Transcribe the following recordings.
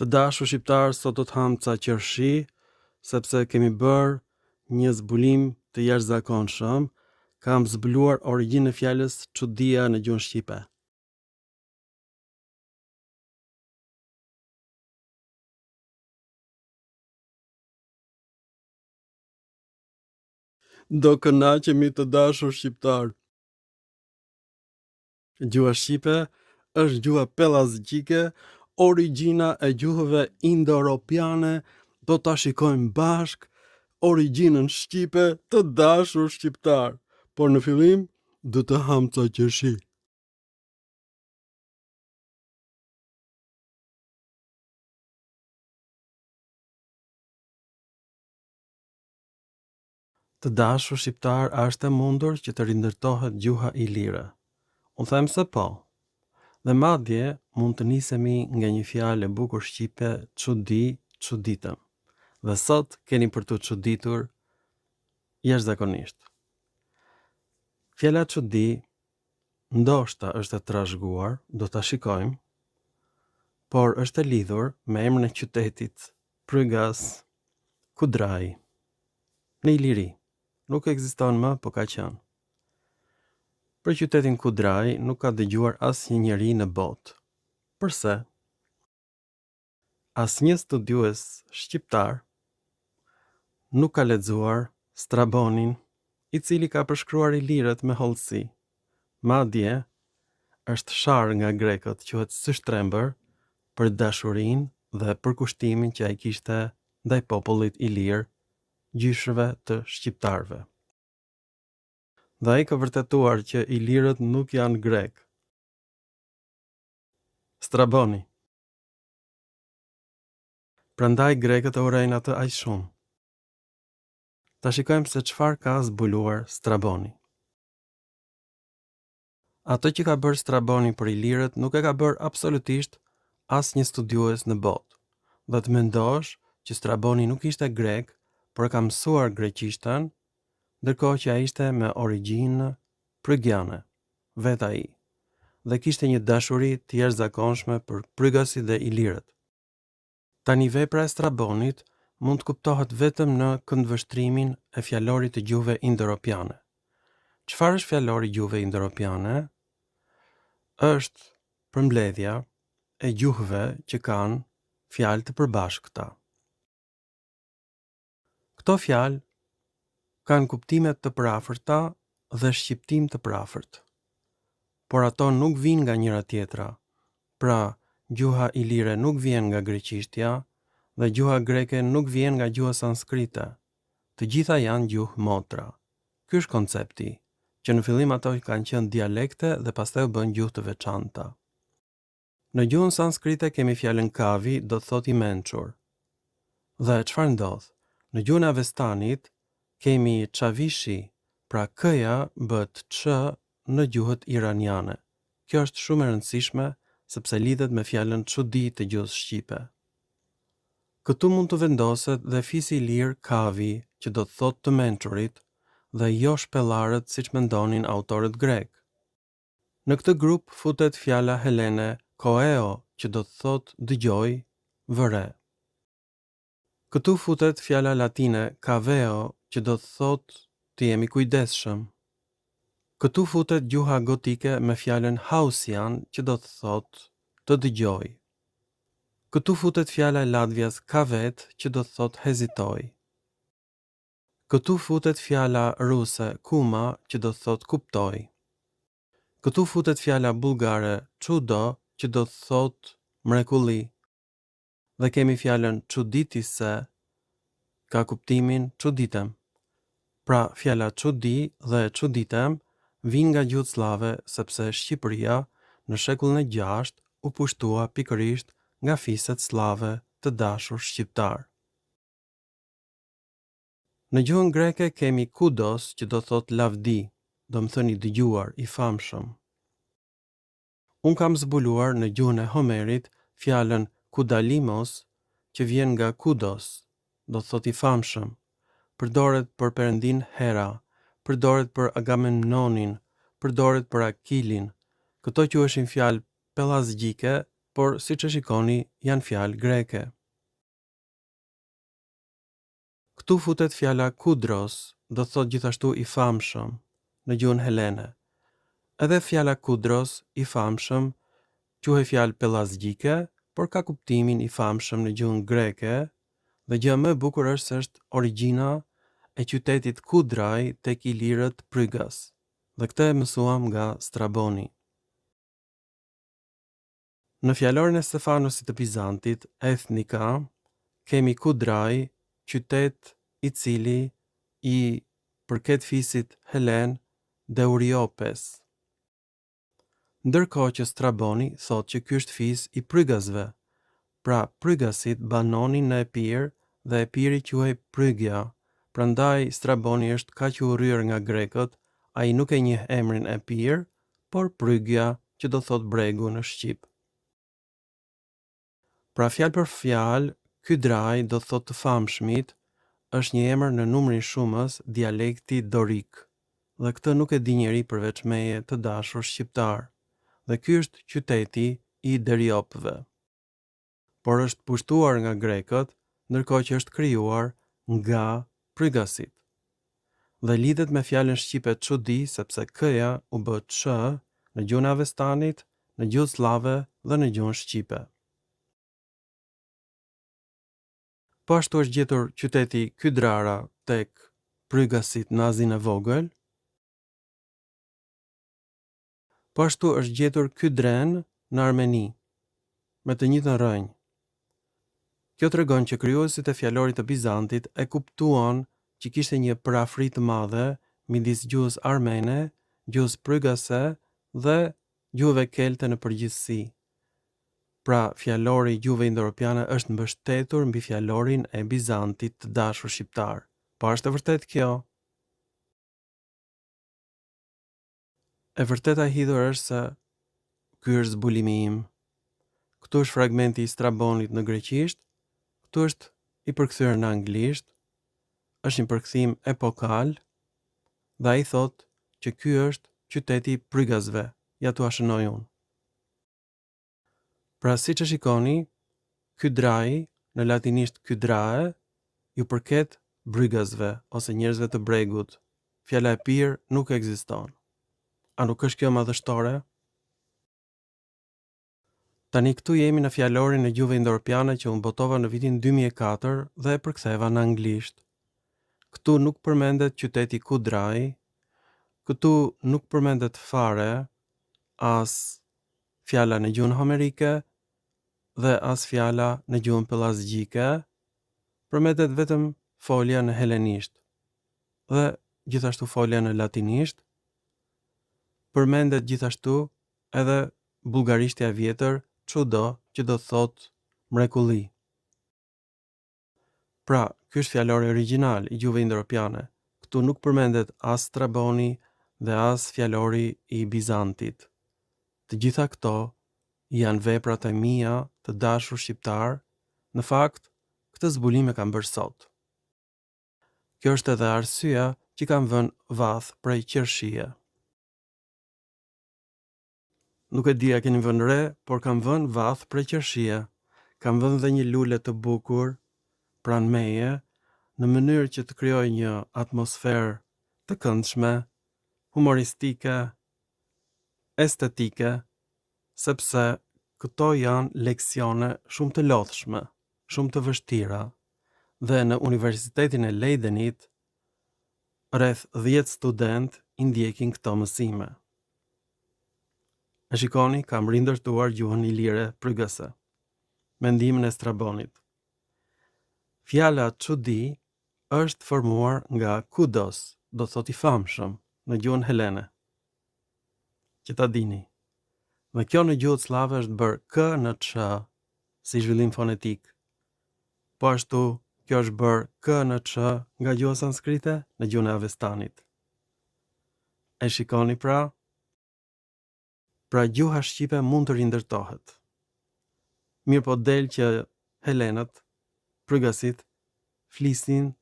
Të dashur shqiptar, sot do të ham ca qershi, sepse kemi bërë një zbulim të jashtëzakonshëm. Kam zbuluar origjinën e fjalës çudia në gjuhën shqipe. Do kënaqemi të dashur shqiptar. Gjuha shqipe është gjuha pellazgjike, origjina e gjuhëve indo-europiane. Do ta shikojmë bashk origjinën shqipe, të dashur shqiptar. Por në fillim do të ham ca qershi. Të dashur shqiptar, a është e mundur që të rindërtohet gjuha ilire? Unë them se po. Dhe madje mund të nisemi nga një fjalë e bukur shqipe, çudi, çuditëm. Dhe sot keni për të çuditur jashtëzakonisht. Fjala çudi ndoshta është e trashëguar, do ta shikojmë, por është e lidhur me emrin e qytetit Prygas, Kudraj, në Iliri. Nuk ekziston më, po ka qenë. Për qytetin Kudraj nuk ka dëgjuar asnjë njeri në botë. Përse? Asnjë studiues shqiptar nuk ka lexuar Strabonin, i cili ka përshkruar ilirët me hollësi. Madje është sharr nga grekët, quhet Syshtrembër, për dashurinë dhe për kushtimin që ai kishte ndaj popullit ilir, gjyshëve të shqiptarëve. Dhe ai ka vërtetuar që ilirët nuk janë grek. Straboni. Prandaj grekët e urrejnë atë aq shumë. Ta shikojmë se çfarë ka zbuluar Straboni. Ato që ka bërë Straboni për ilirët nuk e ka bërë absolutisht asnjë studiues në botë. Dhe të mendosh që Straboni nuk ishte grek, por ka mësuar greqishten, ndërkohë që ai ishte me origjinë prygiane, vet ai, dhe kishte një dashuri të jashtëzakonshme për Prygasit dhe ilirët. Tani vepra e Strabonit mund të kuptohet vetëm në këndvështrimin e fjalorit të gjuhëve indo-europiane. Çfarë është fjalori i gjuhëve indo-europiane? Është përmbledhja e gjuhëve që kanë fjalë të përbashkëta. Këto fjalë kanë kuptime të përafërta dhe shqiptim të përafërt. Por ato nuk vijnë nga njëra tjetra. Pra, gjuha ilire nuk vjen nga greqishtja dhe gjuha greke nuk vjen nga gjuha sanskrite. Të gjitha janë gjuhë motra. Ky është koncepti, që në fillim ato kanë qenë dialekte dhe pastaj u bën gjuhë të veçanta. Në gjuhën sanskrite kemi fjalën kavi, do të thotë i mençur. Dhe çfarë ndodh? Në gjuhën avestanit kemi çavishi, pra k-ja bëhet ç në gjuhët iraniane. Kjo është shumë e rëndësishme sepse lidhet me fjalën çudi të gjuhës shqipe. Këtu mund të vendoset dhe fisi i lirë kavi, që do të thotë të mençurit, dhe jo shpellarët siç mendonin autorët grek. Në këtë grup futet fjala helene koeo, që do të thotë dëgjoj, vëre. Këtu futet fjala latine caveo, që do të thotë të jemi kujdesshëm. Këtu futet gjuha gotike me fjalën hausian, që do të thotë të dëgjoj. Këtu futet fjala e Latvias kavet, që do të thotë hezitoj. Këtu futet fjala ruse kuma, që do të thotë kuptoj. Këtu futet fjala bullgare çudo, që do të thotë mrekulli. Dhe kemi fjalën çuditise, ka kuptimin çuditem. Pra, fjala çudi dhe çuditem vijnë nga gjuhët slave, sepse Shqipëria në shekullin e 6 u pushtua pikërisht nga fiset slave të dashur shqiptar. Në gjuhën greke kemi kudos, që do thotë lavdi, do më thënë i dëgjuar, i famshëm. Unë kam zbuluar në gjuhën e Homerit fjalën kudalimos, që vjen nga kudos, do thotë i famshëm. Përdoret për perëndin Hera, përdoret për Agamemnonin, përdoret për Akilin. Këto quheshin fjalë pellazgjike, por siç e shikoni janë fjalë greke. Këtu futet fjala kudros, do thot gjithashtu i famshëm në gjuhën helene. Edhe fjala kudros, i famshëm, quhet fjalë pellazgjike, por ka kuptimin i famshëm në gjuhën greke, dhe gjë më e bukur është se është origjina e qytetit Kudraj tek ilirët Prygas. Dhe këtë e mësuam nga Straboni. Në fjalorin e Stefanosit të Bizantit, Ethnika, kemi Kudraj, qytet i cili i përket fisit helen dhe Uriopes. Ndërkohë që Straboni thot që ky është fis i Prygasve, pra Prygasit banonin në Epir dhe Epiri quhej Prygja, prandaj Straboni është kaq i urryer nga grekët, ai nuk e njeh emrin Epir, por Prygja, që do thot bregu në shqip. Pra fjalë për fjalë, ky draj do thot të famshmit, është një emër në numrin shumës dialekti dorik, dhe këtë nuk e di njeri përveç meje të dashur shqiptar, dhe ky është qyteti i Deriopëve. Por është pushtuar nga grekët, ndërkohë që është krijuar nga Prygasit. Dhe lidhet me fjalën shqipe çudi sepse k-ja u bë ç në gjuhën e Avestanit, në gjuhën slave dhe në gjuhën shqipe. Po ashtu është gjetur qyteti Kydrara tek Prygasit në Azinë e Vogël. Po ashtu është gjetur Kydren në Armeni, me të njëjtën rrënjë. Kjo tregon që krijuesit e fjalorit të Bizantit e kuptuan që kishte një parafri të madhe midis gjuhës armene, gjuhës prygase dhe gjuhëve kelte në përgjithësi. Pra, fjalori i gjuhëve indo-europiane është mbështetur mbi fjalorin e Bizantit të dashur shqiptar. Po është e vërtet kjo? E vërteta e hidhur është se ky është zbulimi im. Këtu është fragmenti i Strabonit në greqisht, këtu është i përkthyer në anglisht, është një përkthim epokal, dhe ai thot që ky është qyteti i Prygasve, ja t'ua shënoj unë. Pra si që shikoni, Kydraj, në latinisht Kydrae, ju përket Prygasve ose njerëzve të bregut. Fjala e pirë nuk ekziston. A nuk është kjo madhështore? Tani këtu jemi në fjalorin e gjuhëve indo-europiane që unë botova në vitin 2004 dhe e përktheva në anglisht. Këtu nuk përmendet qyteti Kudraj, këtu nuk përmendet fare as fjala në gjuhën homerike dhe as fjala në gjuhën pellazgjike, përmendet vetëm folja në helenisht dhe gjithashtu folja në latinisht, përmendet gjithashtu edhe bullgarishtja e vjetër, çudo, që do thot mrekulli. Pra, ky është fjalori origjinal i gjuhëve indo-europiane. Këtu nuk përmendet as Straboni dhe as fjalori i Bizantit. Të gjitha këto janë veprat e mia të dashur shqiptar. Në fakt, këtë zbulim e kam bërë sot. Kjo është edhe arsyeja që kam vënë vath prej qershie. Nuk e di a keni vënë re, por kam vënë vath prej qershie. Kam vënë dhe një lule të bukur pranë meje, në mënyrë që të krijoj një atmosferë të këndshme, humoristike, estetike, sepse këto janë leksione shumë të lodhshme, shumë të vështira, dhe në Universitetin e Leidenit, rreth 10 student i ndjekin këto mësime. E shikoni, kam rindërtuar gjuhën ilire prygase, mendimin e Strabonit. Fjala çudi është formuar nga kudos, do thot i famshëm, në gjuhën helene. Që ta dini. Dhe kjo në gjuhën slave është bërë k në ç, si zhvillim fonetik. Po ashtu, kjo është bërë k në ç nga gjuha sanskrite në gjuhën e Avestanit. E shikoni pra? Pra gjuha shqipe mund të rindërtohet. Mirë po del që helenët, prygasit, flisin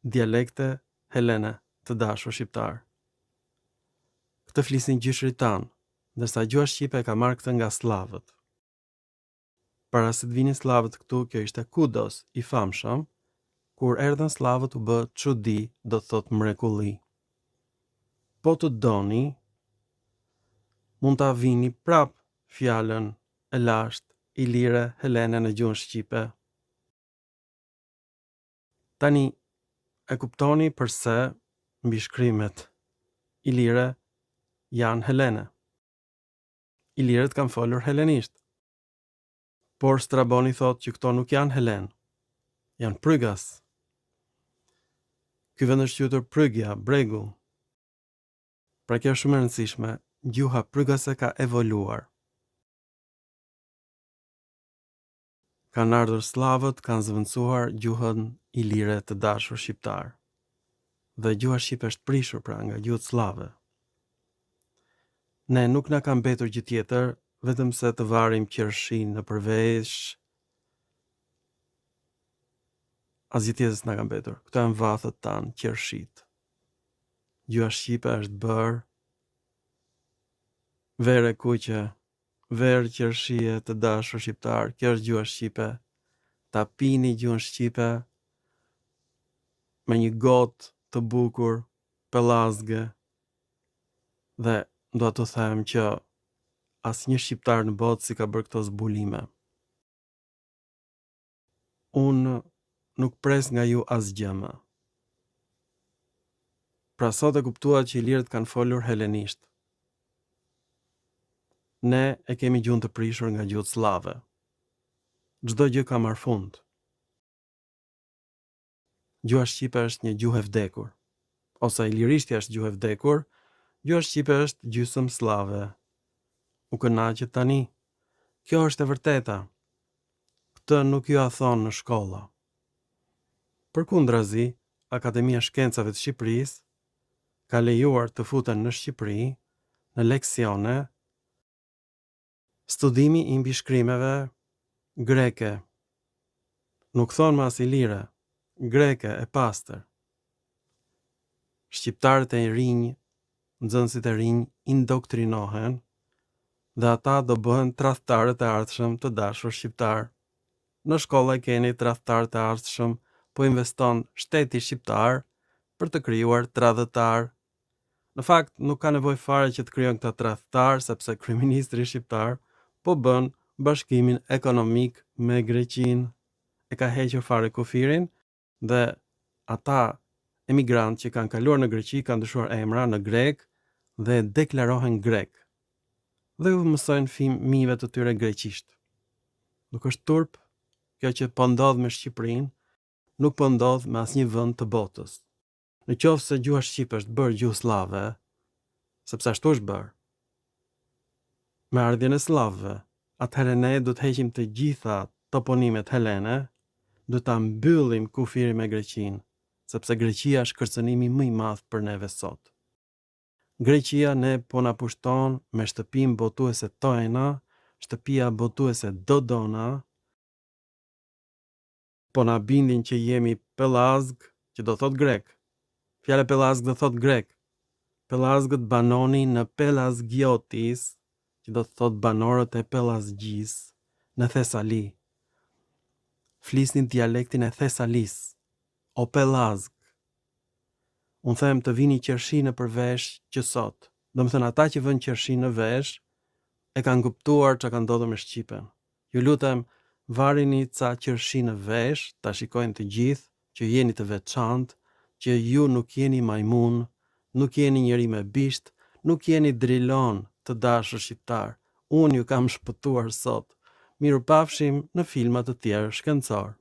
dialekte helene të dashur shqiptar. Këtë flisin gjyshrit tanë, ndërsa gjuha shqipe ka marrë këtë nga slavët. Para se të vinin slavët këtu, kjo ishte Kudos, i famshëm. Kur erdhën slavët u bë çudi, do të thot mrekulli. Po të doni, mund ta vini prap fjalën e lashtë Ilire Helene në gjuhën shqipe. Tani e kuptoni përse mbi shkrimet Ilire janë Helene. Ilirët kanë folur helenisht. Por Straboni thot që këto nuk janë Helen, janë Prygas. Ky vend është quajtur Prygja, bregu. Pra kjo është shumë e rëndësishme, gjuha prygase ka evoluar. Kanë ardhur slavët, kanë zëvendësuar gjuhën ilire të dashur shqiptar. Dhe gjuha shqipe është prishur pra nga gjuhët slave. Ne nuk na ka mbetur gjë tjetër, vetëm se të varim qershin në përvesh. Asgjë tjetër s'na ka mbetur. Këto janë vathet tanë, qershit. Gjuha shqipe është bërë vere kuqe, verë qershie të dashur shqiptar. Kjo është gjuha shqipe. Ta pini gjuhën shqipe me një gotë të bukur, pellazge. Dhe do të them që asnjë shqiptar në botë si ka bërë këto zbulime. Unë nuk pres nga ju asgjë më. Pra sot e kuptua që ilirët kanë folur helenisht. Ne e kemi gjuhën të prishur nga gjuhët slave. Çdo gjë ka marrë fund. Gjuha shqipe është një gjuhë e vdekur. Ose ilirishtja është gjuhë e vdekur, gjuha shqipe është gjysmë slave. U kënaqet tani. Kjo është e vërteta. Këtë nuk ju a thonë në shkolla. Përkundrazi, Akademia e Shkencave të Shqipërisë ka lejuar të futen në Shqipëri, në leksione, studimi i mbi shkrimeve greke. Nuk thonë mas ilire, greke e pastër. Shqiptarët e rinj, nxënësit e rinj indoktrinohen dhe ata do bëhen tradhtarët e ardhshëm të dashur shqiptar. Në shkolla keni tradhtarët e ardhshëm, po investon shteti shqiptar për të krijuar tradhtar. Në fakt, nuk ka nevojë fare që të krijon këta tradhtar, sepse kryeministri shqiptar po bën bashkimin ekonomik me Greqinë. E ka hequr fare kufirin dhe ata emigrantë që kanë kaluar në Greqi kanë ndryshuar emra në grek dhe deklarohen grek. Dhe u mësojnë fëmijëve të tyre greqisht. Nuk është turp, kjo që po ndodh me Shqipërinë, nuk po ndodh me asnjë vend të botës. Në qoftë se gjuha shqipe është bërë gjuhë slave, sepse ashtu është bërë, me ardhjen e slavëve, atëherë ne do të heqim të gjitha toponimet helene, do ta mbyllim kufirin me Greqinë, sepse Greqia është kërcënimi më i madh për neve sot. Greqia ne po na pushton me shtëpinë botuese tojna, shtëpia botuese Dodona, po na bindin që jemi pellazg, që do thot grek. Fjala pellazg do thot grek. Pellazgët banonin në Pelazgiotis, që do thot banorët e Pelazgjis, në Thesali. Flisnin dialektin e Thesalis, o pellazg. Unë them të vini qershi në përvesh që sot. Do më thënë ata që vën qershi në vesh, e kanë kuptuar që ka ndodhur me Shqipen. Ju lutem, varini ca qershi në vesh, ta shikojnë të gjithë, që jeni të veçantë, që ju nuk jeni majmun, nuk jeni njeri me bisht, nuk jeni drilon të dashur shqiptar. Unë ju kam shpëtuar sot. Mirupafshim në filma të tjerë shkencor.